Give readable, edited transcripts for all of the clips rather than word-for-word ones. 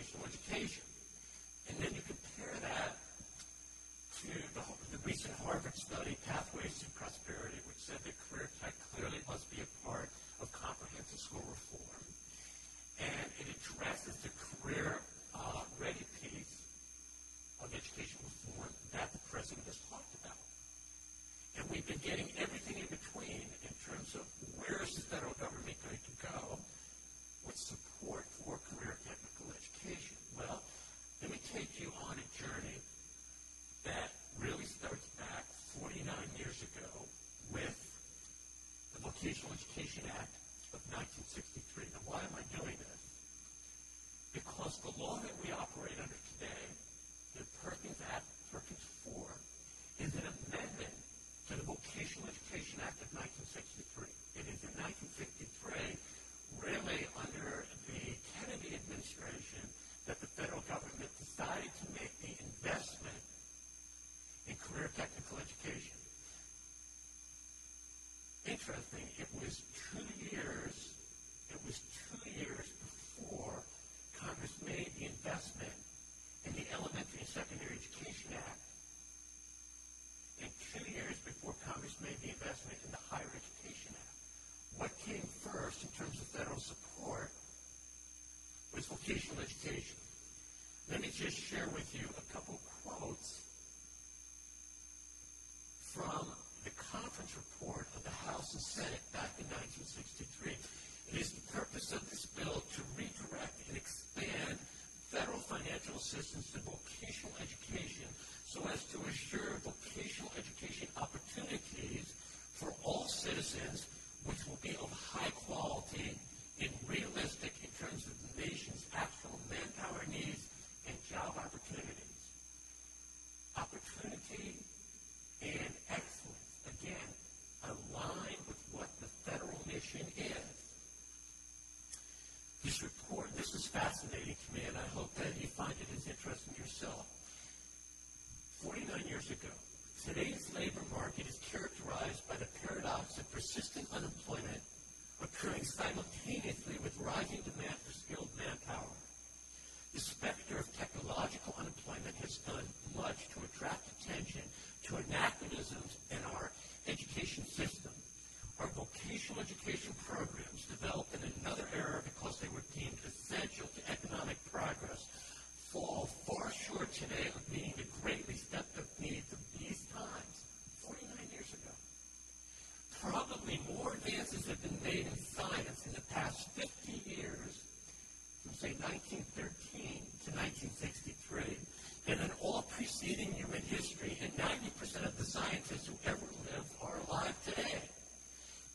vocational education. And then you compare that to the recent Harvard study, Pathways to Prosperity, which said that career tech clearly must be a part of comprehensive school reform. And it addresses the career-ready piece of education reform that the president has talked about. And we've been getting everything in between in terms of where is the federal government going to go with support for career technical education. Well, let me take you on a journey that really starts back 49 years ago with the Vocational Education Act of 1963. Now, why am I doing this? Because the law that we operate under today, the Perkins Act, Perkins 4, is an amendment to the Vocational Education Act of 1963. It is in 1963, really under the Kennedy administration, that the federal government decided to make the investment in career technical education. Interesting, it was 2 years before Congress made the investment in the Elementary and Secondary Education Act, and 2 years before Congress made the investment in the Higher Education Act. What came first in terms of federal support was vocational education. Let me just share with you a couple quotes from the conference report of the House and Senate back in 1963. It is the purpose of this bill to redirect and expand federal financial assistance to vocational education so as to assure vocational education opportunities for all citizens, which will be of high quality and realistic in terms of the nation's actual manpower needs and job opportunities. Opportunity and excellence, again, align with what the federal mission is. This report, this is fascinating to me, and I hope that you find it as interesting yourself. 49 years ago, today's labor market is characterized by the paradox of persistent unemployment occurring simultaneously with rising demand for skilled manpower. The specter of technological unemployment has done much to attract attention to anachronisms in our education system. Our vocational education programs, developed in another era because they were deemed essential to economic progress, fall far short today of meeting the greatly stepped-up needs of these times, 49 years ago. Probably more advances have been made in science in the past 50 years, from say 1913 to 1963, than in all preceding human history, and 90% of the scientists who ever lived are alive today.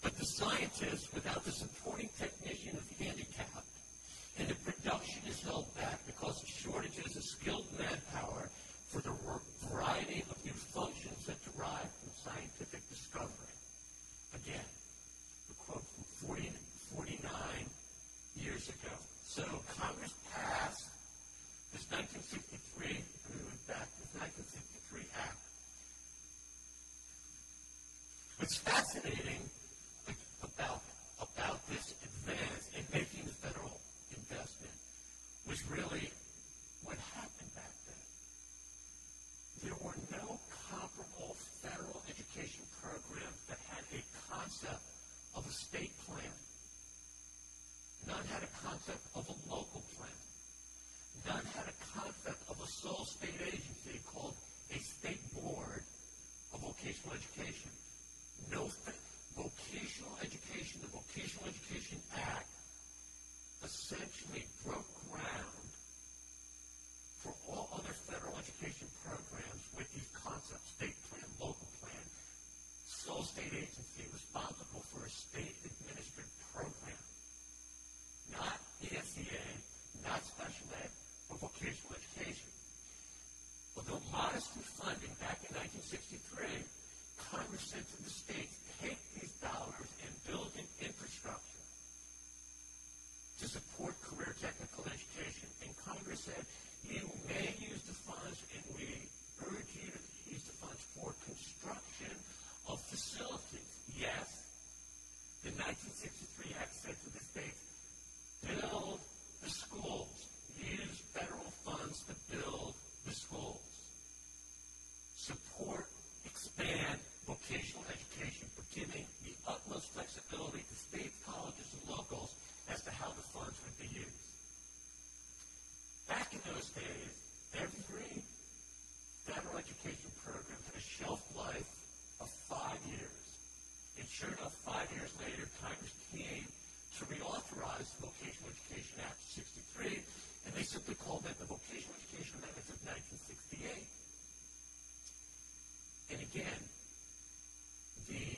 But the scientist, without the supporting technician, is handicapped, and the production is held back because of shortages of skilled manpower for the variety of new functions that derive from scientific discovery. Again, a quote from 49 years ago. So Congress passed this 1963 Act. What's fascinating about this advance in making the federal investment was really what happened back then. There were no comparable federal education programs that had a concept of a state plan. None had a concept of a local plan. None had a concept of a sole state agency called a state board of vocational education. No vocational education, the Vocational Education Act essentially broke ground for all other federal education programs with these concepts: state plan, local plan, sole state agency responsible for a state-administered program. Not ESEA, not special ed, but vocational education. Although modest in funding back in 1963, Congress said to the states, take these dollars and build an infrastructure to support career technical education. And Congress said, you may use the funds, and we urge you to use the funds for construction of facilities. Yes, the 1963 Act said to the states, build the schools. You use federal funds to build the schools, support, expand vocational education, but giving the utmost flexibility to states, colleges, and locals as to how the funds would be used. Back in those days, every federal education program had a shelf life of 5 years. And sure enough, 5 years later, Congress came to reauthorize the Vocational Education Act of 63, and they simply called that the Vocational Education Amendments of 1968. And again, the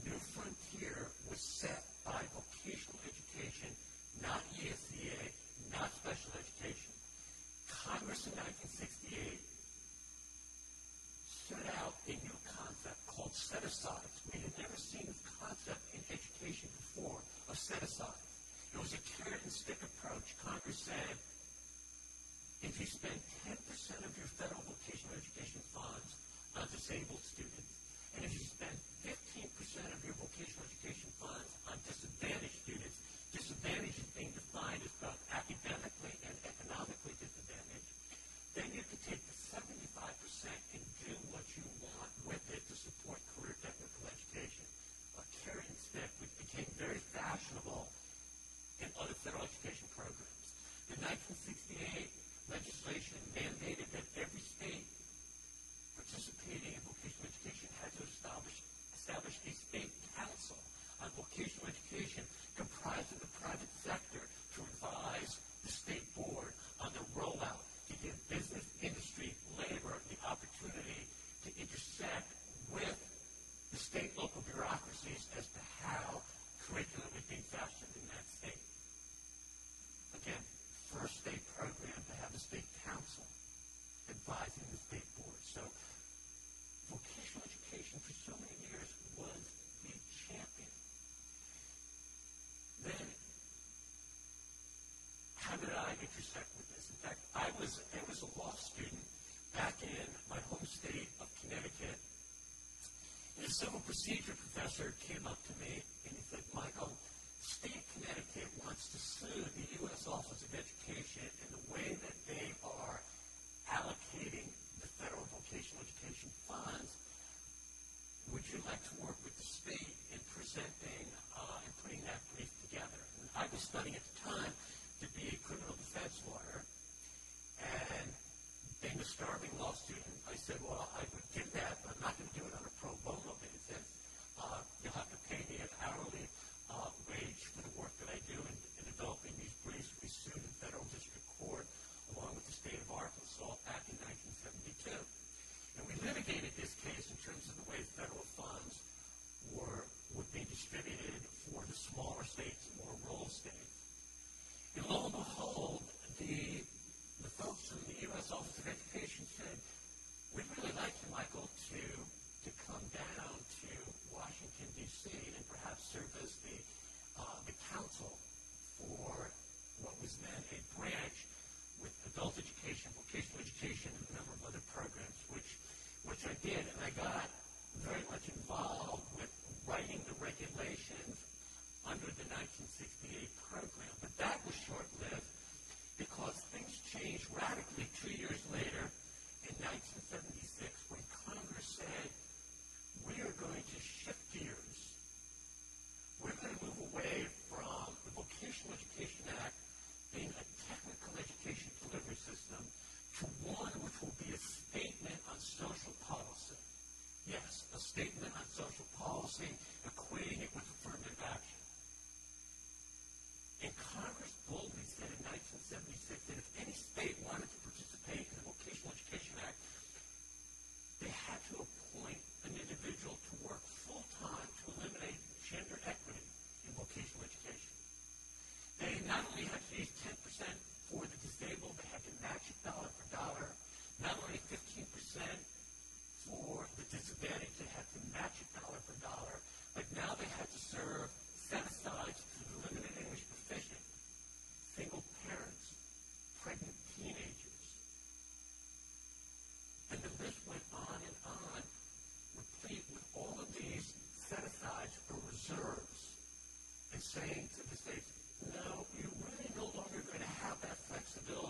new frontier was set by vocational education, not ESEA, not special education. Congress in 1968 set out a new concept called set-asides. We had never seen this concept in education before of set-asides. It was a carrot and stick approach. Congress said, if you spend 10% of your federal vocational education funds on disabled students, and if you spend 15% of your vocational education funds on disadvantaged students, disadvantage is being defined as both academically and economically disadvantaged, then you can take the 75% and do what you want with it to support career technical education. A carrot and stick, which became very fashionable in other federal education programs. The 1968 legislation mandated that every state participating in vocational education had to establish a state council on vocational education comprised of the private sector to advise the state board on the rollout, to give business, industry, labor the opportunity to intersect with the state local bureaucracies as to how curriculum is being fashioned in that state. Again, first state program to have a state council advising the state board. So vocational education for so many years was the champion. Then, how did I intersect with this? In fact, I was a law student back in my home state of Connecticut. And a civil procedure professor came up to me and he said, Michael, state of Connecticut wants to sue the U.S. Office of Education in the way that they are allocating the federal vocational education funds. Would you like to work with the state in presenting and putting that brief together? And I was studying at the time to be a criminal defense lawyer, and being a starving law student, I said, well, I would give that, but I'm not going to do it on a pro bono basis. You'll have to pay me an hourly wage for the work that I do in developing these briefs. We sued in federal district court along with the state of Arkansas back in 1972. And we litigated this case in terms of the way federal funds would be distributed for the smaller states and more rural states. And lo and behold, the folks from the U.S. Office of Education said, we'd really like you, Michael, to come down to Washington, D.C. and perhaps serve as the counsel for what was then a branch with adult education, vocational education, and a number of other programs, which I did. And I got very much involved with writing the regulations under the 1968 program. But that was short-lived because things changed radically 2 years later in 1976 when Congress said, we are going to shift gears. We're going to move away from the Vocational Education Act being a technical education delivery system to one which will be a statement on social policy. Yes, a statement on social policy, equating it with affirmative action. And Congress boldly said in 1976 that if any state wanted to participate in the Vocational Education Act, they had to appoint an individual to work full-time to eliminate gender equity in vocational education. They not only had to use 10% for the disabled, they had to match it dollar for dollar. Not only 15% for the disadvantaged, they had to match it dollar for dollar. But now they had to serve set-asides to the limited English proficient, single parents, pregnant teenagers. And the list went on, replete with all of these set-asides or reserves, and saying to the states, no, you're really no longer going to have that flexibility.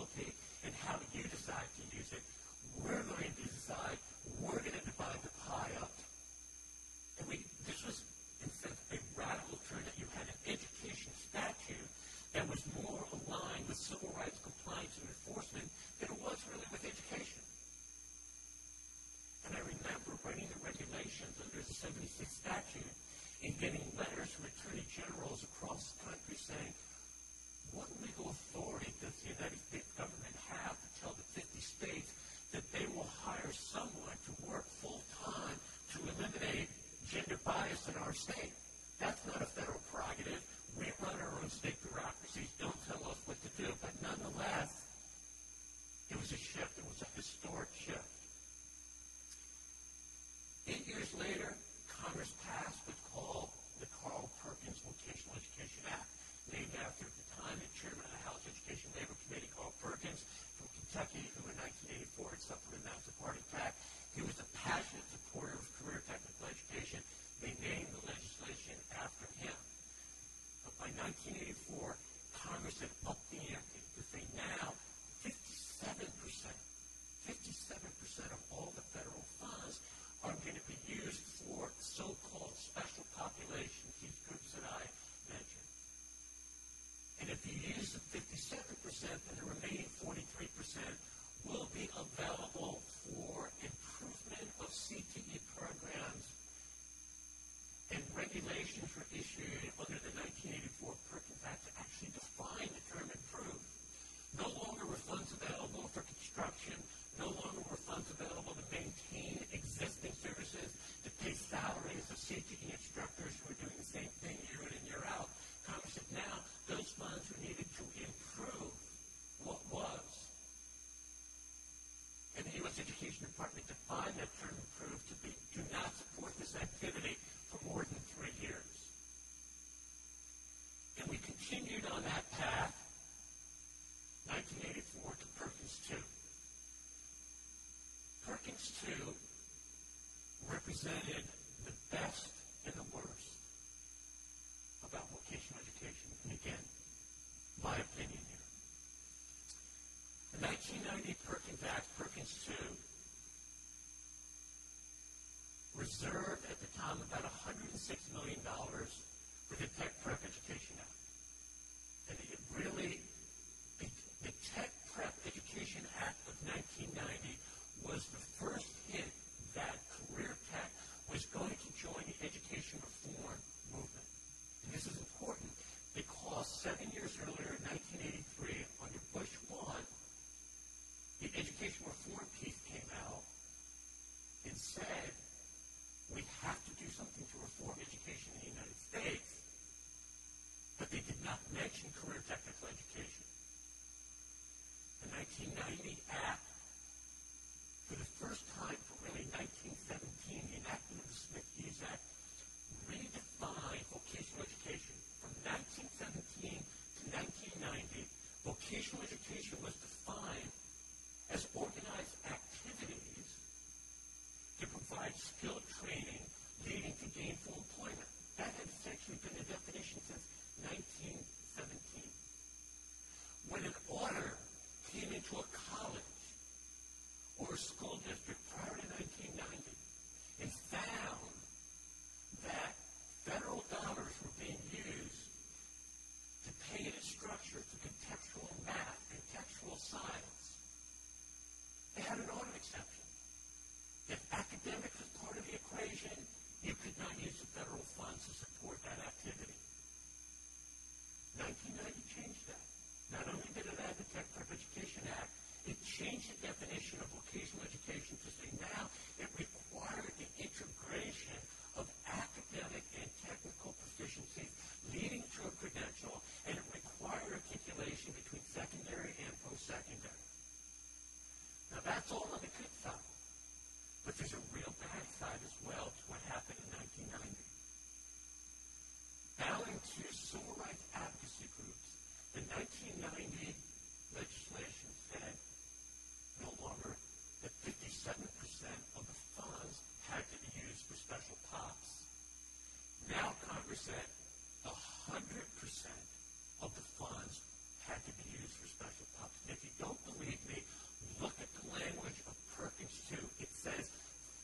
by 1984, Congress had upped the ante to say now 57% of all the federal funds are going to be used for so-called special populations, these groups that I mentioned. And if you use the 57%, then the remaining 43% will be available for improvement of CTE programs, and regulations were issued under the 1984 Perkins Act to actually define the term improve. No longer were funds available for construction, no longer were funds available to maintain existing services, to pay salaries of CTE instructors who are doing the same thing year in and year out. Congress said now those funds were needed to improve what was. And the U.S. Education Department defined that term improve to be do not support this activity for more than 3 years. And we continued on that path, 1984 to Perkins 2. Perkins 2 represented the best and the worst about vocational education. And again, my opinion here. The 1990 Perkins Act, Perkins 2, reserved at the time about $106 million for the Tech Prep Education Act. And it really, the Tech Prep Education Act of 1990 was the first hint that career tech was going to join the education reform movement. And this is important because 7 years earlier, in 1983, under Bush 1, the education reform piece came out and said, we have to do something to reform education in the United States, but they did not mention career technical education. The 1990 Act, for the first time for really 1917, the enactment of the Smith-Hughes Act redefined vocational education. From 1917 to 1990, vocational education was defined as organized activities to provide skilled training leading to gainful employment. That had essentially been the definition since 1917. When an auditor came into a college or a school district prior to 1990 and found that federal dollars were being used to pay an instructor for contextual math, contextual science, they had an audit exception. If academics was part of the equation, you could not use the federal funds to support that activity. 1990 changed that. Not only did it add the Tech Prep Education Act, it changed the definition of vocational education to say now it required the integration of academic and technical proficiencies leading to a credential, and it required articulation between secondary and post-secondary. Now that's all on the good side, but there's a real bad side as well to what happened in 1990. Bowing to civil rights advocacy groups, the 1990 legislation said no longer that 57% of the funds had to be used for special pops. Now Congress said 100% of the funds had to be used for special pops. And if you don't believe me, look at the language of Perkins 2. It says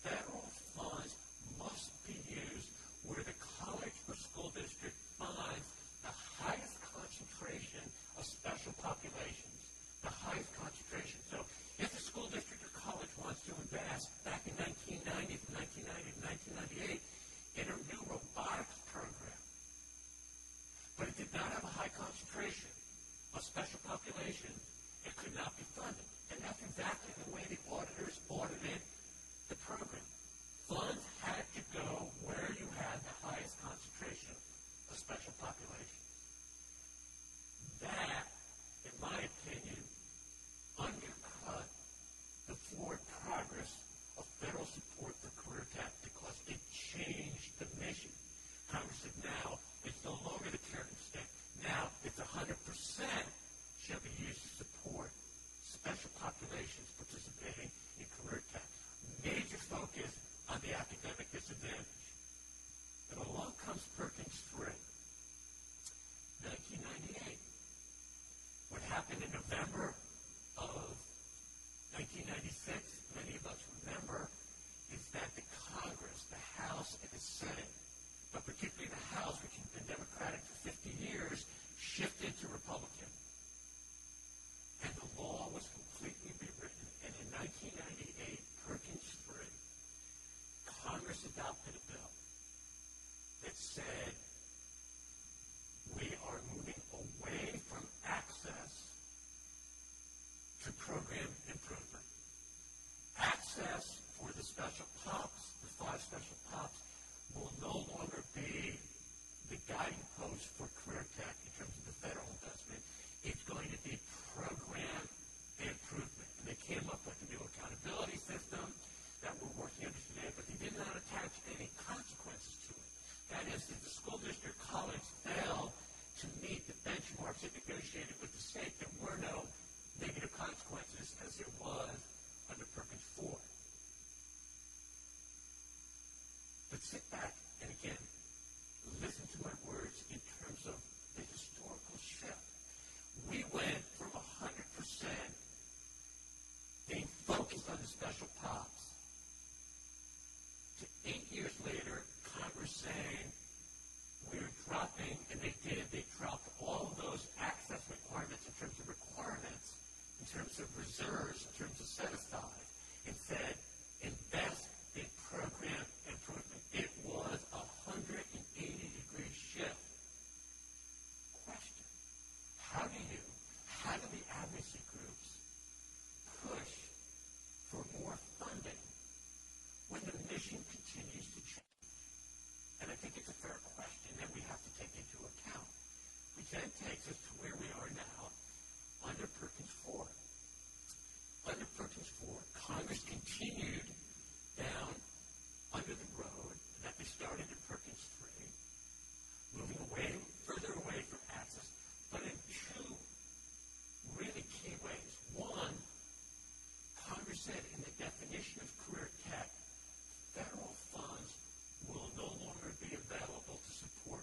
federal funds must be used where the college or school district finds the highest concentration of special populations, the highest concentration. So if a school district or college wants to invest back in 1990 from 1990 to 1998 in a new robotics program, but it did not have a high concentration of special populations, it could not be funded. And that's exactly the way the auditors audited the program. Funds had to go where you had the highest concentration of special populations. That, in my opinion, undercut the forward progress of federal support for career tech because it changed the mission. Congress said now it's no longer the carrot and stick. Now it's 100% shall be used to support special populations participating in special ops will no longer be the guiding post for career tech in terms of the federal investment. It's going to be program improvement. And they came up with a new accountability system that we're working under today, but they did not attach any consequences to it. That is, if the school district college failed to meet the benchmarks it negotiated with the state, there were no negative consequences as there was under Perkins 4. But sit back and again, listen to my words in terms of the historical shift. We went from 100% being focused on the special pops to 8 years later, Congress saying we're dropping, and they dropped all of those access requirements in terms of reserves, in terms of set-aside, and said invest in program improvement. It was a 180-degree shift. Question: how do the advocacy groups push for more funding when the mission continues to change? And I think it's a fair question that we have to take into account, which then takes us to where we are now under Perkins 4. Under Perkins 4, Congress continued down under the road that they started in Perkins 3, moving further away from access, but in two really key ways. One, Congress said in the definition of career tech, federal funds will no longer be available to support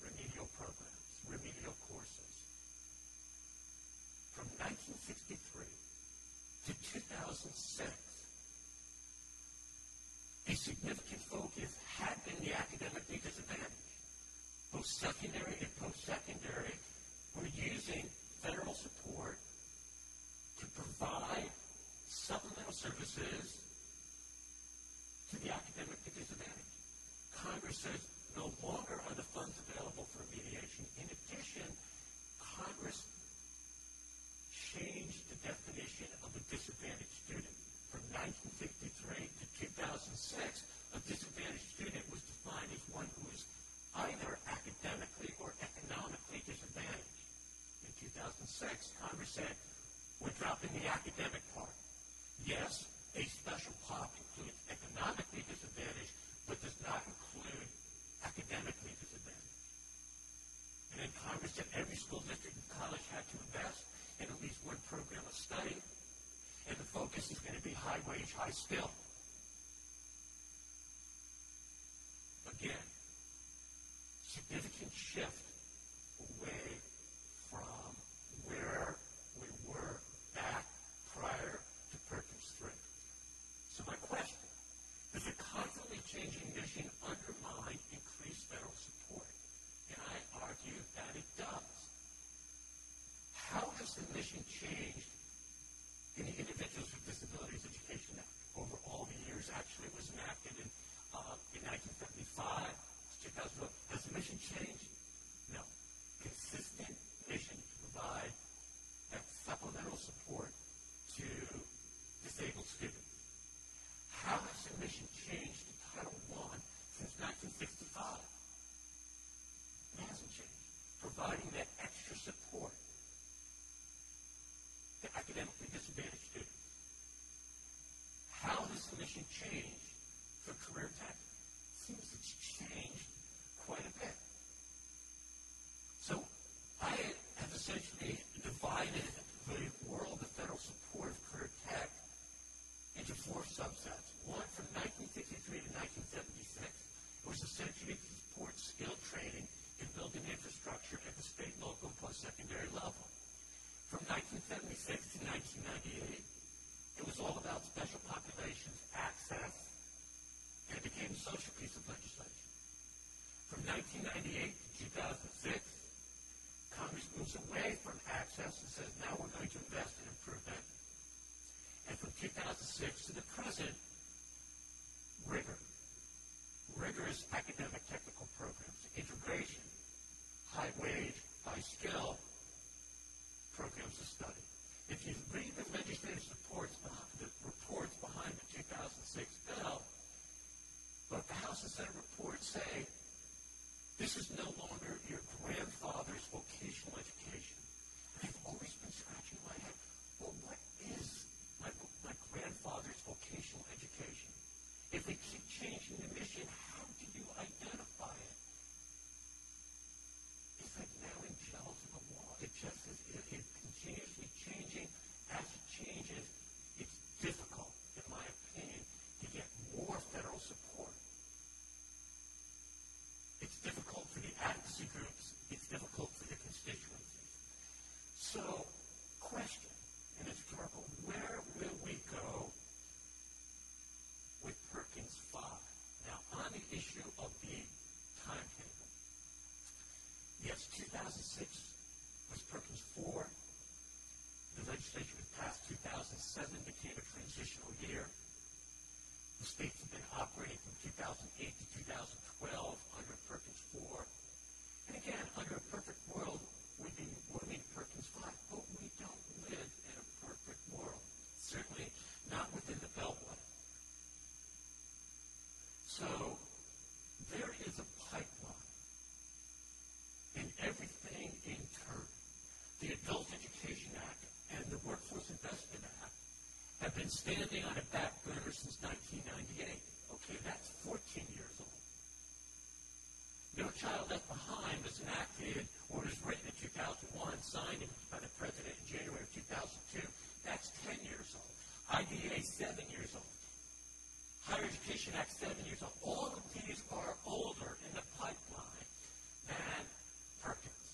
remedial programs, remedial courses. From 1963 to 2006, a significant focus had been the academically disadvantaged. Both secondary and post-secondary were using federal support to provide supplemental services to the academically disadvantaged. Congress says no longer are the funds available for remediation. In addition, Congress changed the definition of a disadvantaged student. From 1963 to 2006, a disadvantaged student was defined as one who was either academically or economically disadvantaged. In 2006, Congress said, we're dropping the academic part. Yes, a special pop includes economically disadvantaged, but does not include academically disadvantaged. And then Congress said every school district and college had to invest in at least one program of study, and the focus is going to be high wage, high skill. Again, significant shift away from where we were back prior to Perkins 3. So my question, does a constantly changing mission undermine increased federal support? And I argue that it does. How has the mission changed in the Individuals with Disabilities Education Act over all the years? Actually, it was enacted in 1975 to 2012. Has the mission changed? No. Consistent mission to provide that supplemental support to disabled students. How has the mission changed in Title I since 1965? It hasn't changed. Providing that extra support to academically disadvantaged students. How has the mission changed for career tech? Seems it's changed quite a bit. So I have essentially divided the world of federal support of career tech into four subsets. One, from 1963 to 1976, it was essentially to support skilled training and building infrastructure at the state, local, and post-secondary level. From 1976 to 1998, it was all about special populations, access, and it became a social piece of legislation. From 1998 to 2006, Congress moves away from access and says, now we're going to invest in improvement. And from 2006 to the present, rigor. Rigorous academic technical programs, integration, high wage, high skill programs of study. If you read the legislative reports behind the 2006 bill, advocacy groups, it's difficult for the constituencies. So, question, and it's rhetorical, where will we go with Perkins 5? Now, on the issue of the timetable, yes, 2006 was Perkins 4. The legislation was passed 2007, became a transitional year. The states have been operating from 2008 to 2012 under Perkins 4. And again, under a perfect world, we'd be moving Perkins 5, but we don't live in a perfect world. Certainly not within the Beltway. So there is a pipeline in everything in turn. The Adult Education Act and the Workforce Investment Act have been standing on a back burner since 1998. Okay, that's 14 years old. No Child Left Behind was enacted or was written in 2001, signed by the President in January of 2002. That's 10 years old. IDEA, 7 years old. Higher Education Act, 7 years old. All of these are older in the pipeline than Perkins.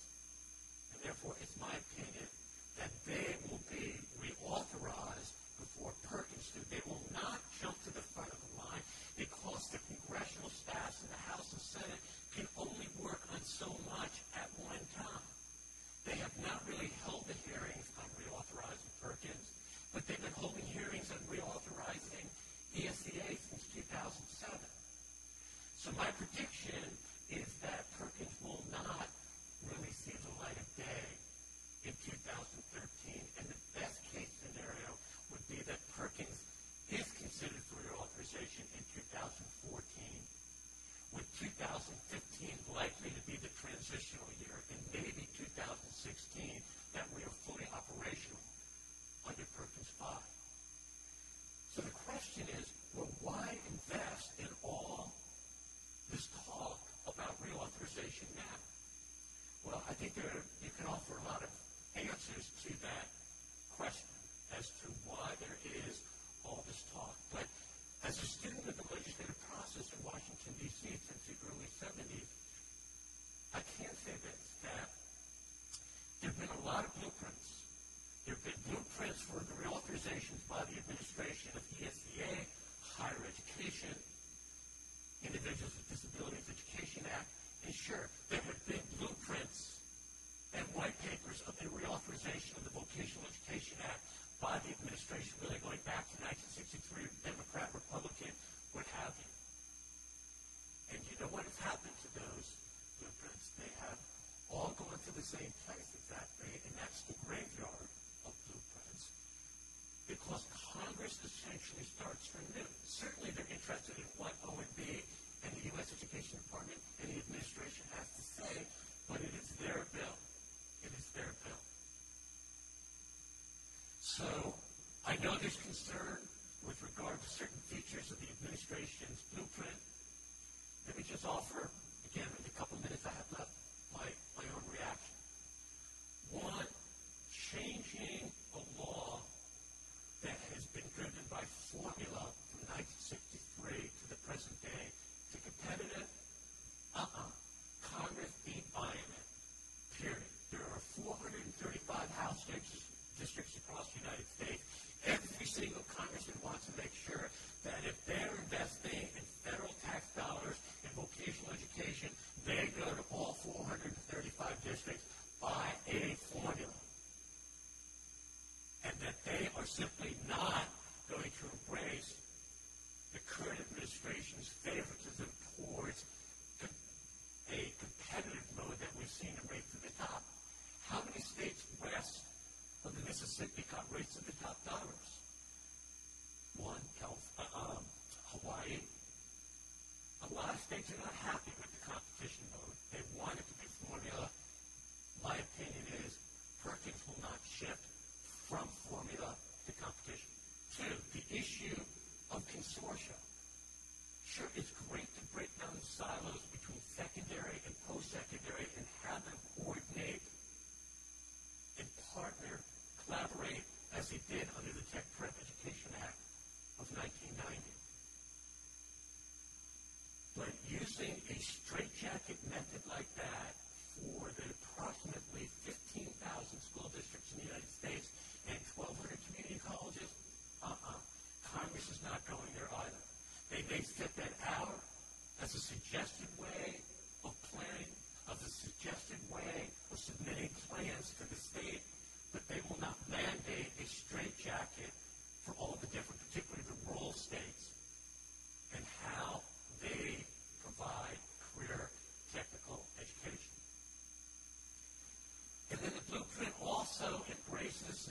And therefore, it's my opinion that they will be reauthorized before Perkins do. They will not jump to the front of the line because the congressional staffs in the House and Senate can only work on so much at one time. They have not really held the hearings on reauthorizing Perkins, but they've been holding hearings on reauthorizing ESEA since 2007. So my prediction is that Perkins will not really see the light of day in 2013, and the best case scenario would be that Perkins is considered for reauthorization in 2014, with 2015 likely to be the transitional year, and maybe 2016 that we are fully operational under Perkins 5. So the question is, well, why invest in all this talk about reauthorization now? Well, I think you can offer a lot of answers to that question as to why there is all this talk. But as a student of the legislative process in Washington, D.C. since the early 70s, I can say this, that there have been a lot of blueprints. There have been blueprints for the reauthorizations by the administration of ESEA, higher education, Individuals with Disabilities Education Act, and sure, there have been blueprints and white papers of the reauthorization of the Vocational Education Act by the administration, really going back to 1963, Democrat, Republican, what have you. And you know what has happened to those blueprints? They have all gone to the same place exactly, and that's the graveyard of blueprints, because Congress essentially starts from new. Certainly they're interested in what OMB and the U.S. Education Department and the administration has to say, but it is their bill. It is their bill. So I know there's concern with regard to certain features of the administration's blueprint. Let me just offer, again, in the couple minutes I have left, my own reaction. One, changing a law that has been driven by formula from 1963 to the present day to competitive, Congress ain't buying it, period. There are 435 House districts across the United States. Every single congressman wants to make sure that if they're investing in federal tax dollars in vocational education, they go to all 435 districts by a formula. And that they are simply not going to embrace the current administration's favoritism towards a competitive mode that we've seen in Race to the Top. How many states west of the Mississippi got Race to the Top dollars? One, Hawaii. A lot of states are not happy with the competition mode. They want it to be formula. My opinion is Perkins will not shift from formula to competition. Two, the issue of consortia. Sure, it's great to break down the silos between secondary and post-secondary and have them coordinate and partner, collaborate, as they did under the Tech Prep Education Act of 1990. But using a programs to the state, but they will not mandate a straitjacket for all the different, particularly the rural states, and how they provide career technical education. And then the blueprint also embraces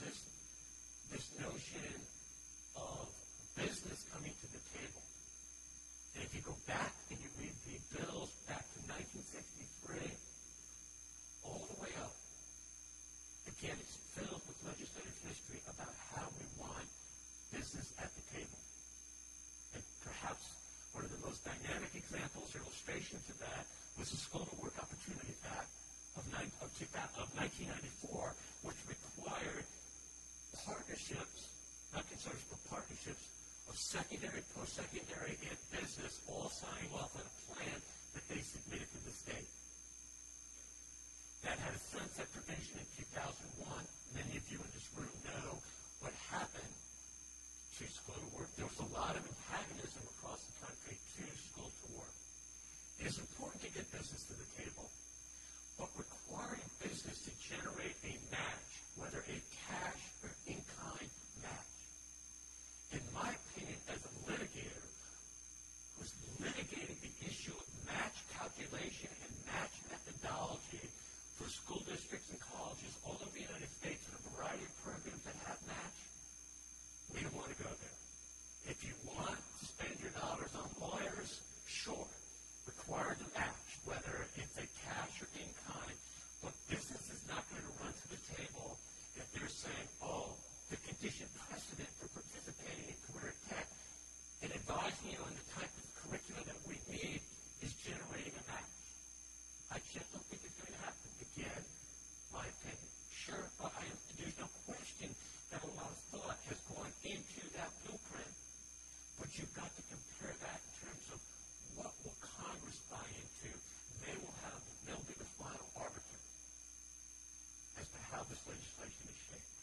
this notion of business coming to the table. And if you go back and you read the bills back to 1963, all the way up, again, it's filled with legislative history about how we want business at the table. And perhaps one of the most dynamic examples or illustration to that was the School to Work Opportunity Act of 1994, which required partnerships, not consortiums, but partnerships of secondary, post-secondary, and business all signing off on a plan that they submitted to the state. That had a sunset provision in 2001. Many of you in this room know what happened to School to Work. There was a lot of antagonism across the country to School to Work. It is important to get business to the table, but requiring business to generate a match, whether a cash or in-kind match, in my opinion, as a litigator who's litigated the issue of match calculation and match methodology for school districts and colleges all over the United States and a variety of programs that have match, we don't want to go there. If you want to spend your dollars on lawyers, sure, require the match, whether it's a cash or in-kind, but business is not going to run to the table if they're saying, oh, the condition precedent for participating in career tech and advising you on the type of curriculum that we need is generating a match. I just don't think it's going to happen. Again, my opinion. Sure, there's no question that a lot of thought has gone into that blueprint, but you've got to compare that in terms of what will Congress buy into. They'll be the final arbiter as to how this legislation is shaped.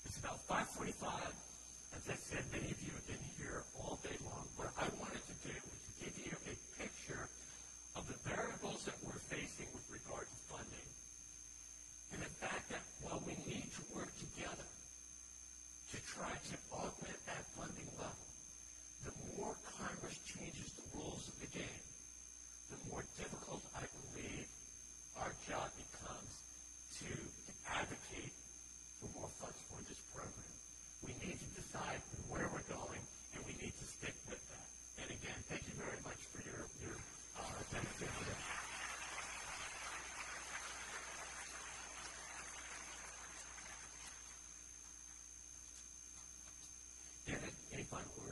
It's about 5:45. As I said, many of you have been here all day long. What I wanted to do was to give you a picture of the variables that we're facing with regard to funding, and the fact that while we need to work together to try to augment that funding level, the more Congress changes the rules of the game, the more difficult I believe our job becomes to advocate for more funds for this program. We need to decide where we're going, and we need to stick with that. And again, thank you very much for your attention today. David, any final words?